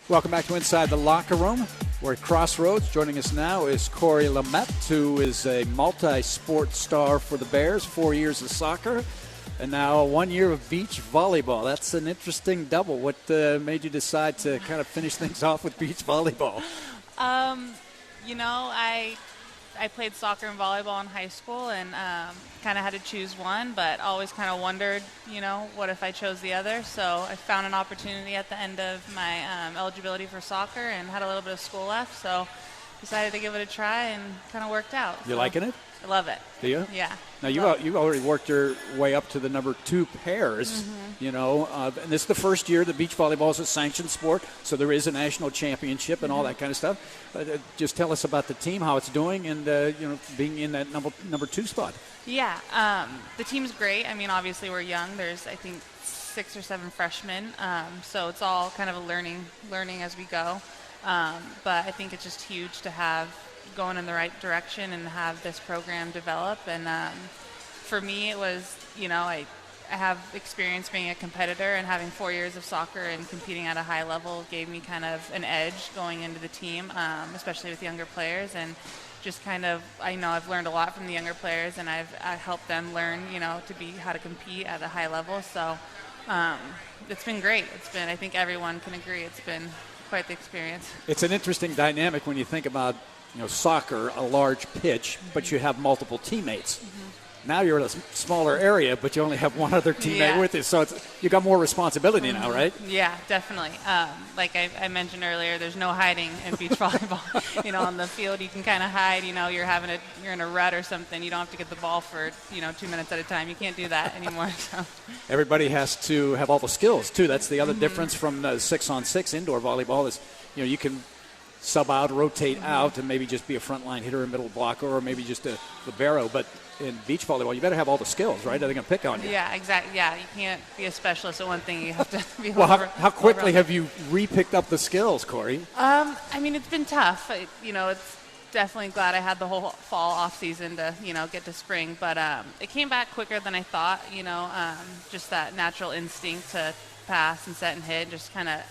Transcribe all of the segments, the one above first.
Welcome back to Inside the Locker Room. We're at Crossroads. Joining us now is Kory Lamet, who is a multi-sport star for the Bears, 4 years of soccer, and now 1 year of beach volleyball. That's an interesting double. What made you decide to kind of finish things off with beach volleyball? I played soccer and volleyball in high school and kind of had to choose one, but always kind of wondered, what if I chose the other? So I found an opportunity at the end of my eligibility for soccer and had a little bit of school left, so decided to give it a try and kind of worked out. You liking it? I love it. Do you? Yeah. Now, you've already worked your way up to the number 2 pairs, and this is the first year that beach volleyball is a sanctioned sport, so there is a national championship and all that kind of stuff. Just tell us about the team, how it's doing, and, being in that number 2 spot. Yeah, the team's great. I mean, obviously we're young. There's, I think, 6 or 7 freshmen, so it's all kind of a learning as we go. But I think it's just huge to have going in the right direction and have this program develop. And for me, it was, I have experience being a competitor, and having 4 years of soccer and competing at a high level gave me kind of an edge going into the team, especially with younger players. And just kind of, I've learned a lot from the younger players, and I've helped them learn, how to compete at a high level. So it's been great. I think everyone can agree, it's been quite the experience. It's an interesting dynamic when you think about soccer, a large pitch, but you have multiple teammates. Now you're in a smaller area, but you only have one other teammate with you, so you got more responsibility now, right? Yeah, definitely. Like I mentioned earlier, there's no hiding in beach volleyball. On the field you can kind of hide. You're in a rut or something. You don't have to get the ball for 2 minutes at a time. You can't do that anymore. So. Everybody has to have all the skills too. That's the other difference from 6-on-6 indoor volleyball is you can sub out, rotate out, and maybe just be a frontline hitter, a middle blocker, or maybe just a libero. But in beach volleyball, you better have all the skills, right? Are they going to pick on you? Yeah, exactly. Yeah, you can't be a specialist at one thing. You have to be how quickly have you re-picked up the skills, Kory? It's been tough. It's definitely glad I had the whole fall off season to, get to spring. But it came back quicker than I thought, just that natural instinct to pass and set and hit. Just kind of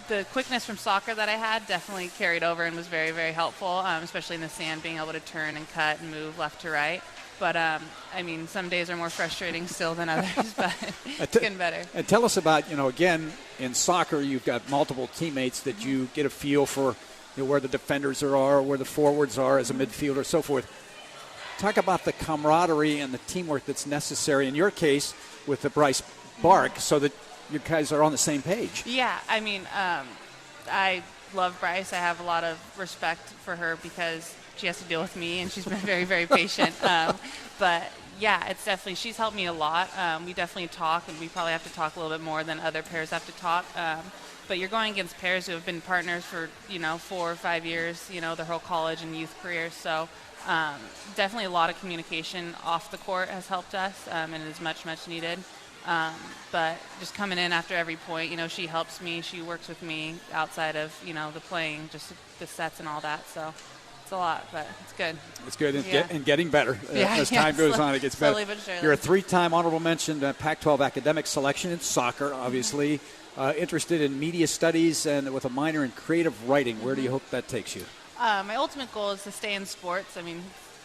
the quickness from soccer that I had definitely carried over and was very, very helpful, especially in the sand, being able to turn and cut and move left to right. But, some days are more frustrating still than others, but it's getting better. And tell us about, again, in soccer, you've got multiple teammates that you get a feel for where the defenders are, where the forwards are as a midfielder, so forth. Talk about the camaraderie and the teamwork that's necessary, in your case, with the Bryce Bark, so that you guys are on the same page. Yeah, I love Bryce. I have a lot of respect for her because she has to deal with me, and she's been very, very patient. But, yeah, it's definitely – she's helped me a lot. We definitely talk, and we probably have to talk a little bit more than other pairs have to talk. But you're going against pairs who have been partners for, 4 or 5 years, their whole college and youth careers. So definitely a lot of communication off the court has helped us, and is much, much needed. But just coming in after every point, she helps me. She works with me outside of, the playing, just the sets and all that. So it's a lot, but it's good. It's good and getting better. As time goes on, it gets better. Slowly but surely. You're a 3-time honorable mention Pac-12 academic selection in soccer, obviously. Interested in media studies and with a minor in creative writing. Where do you hope that takes you? My ultimate goal is to stay in sports.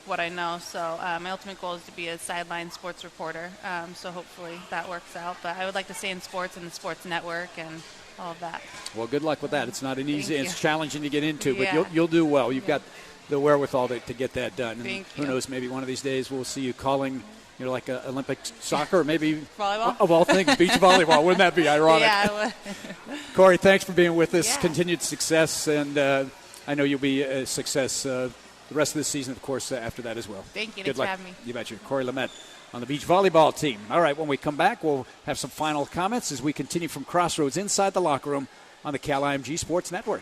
What I know. So my ultimate goal is to be a sideline sports reporter. So hopefully that works out. But I would like to stay in sports and the sports network and all of that. Well, good luck with that. It's not an easy. It's challenging to get into, but Yeah. you'll do well. You've got the wherewithal to get that done. And who knows? Maybe one of these days we'll see you calling. Like Olympic soccer, or maybe volleyball? Of all things, beach volleyball. Wouldn't that be ironic? Yeah. Kory, thanks for being with us. Yeah. Continued success, and I know you'll be a success the rest of the season, of course, after that as well. Thank you. Good Thanks luck. for having me. You betcha. Kory Lamet on the beach volleyball team. All right, when we come back, we'll have some final comments as we continue from Crossroads inside the locker room on the Cal IMG Sports Network.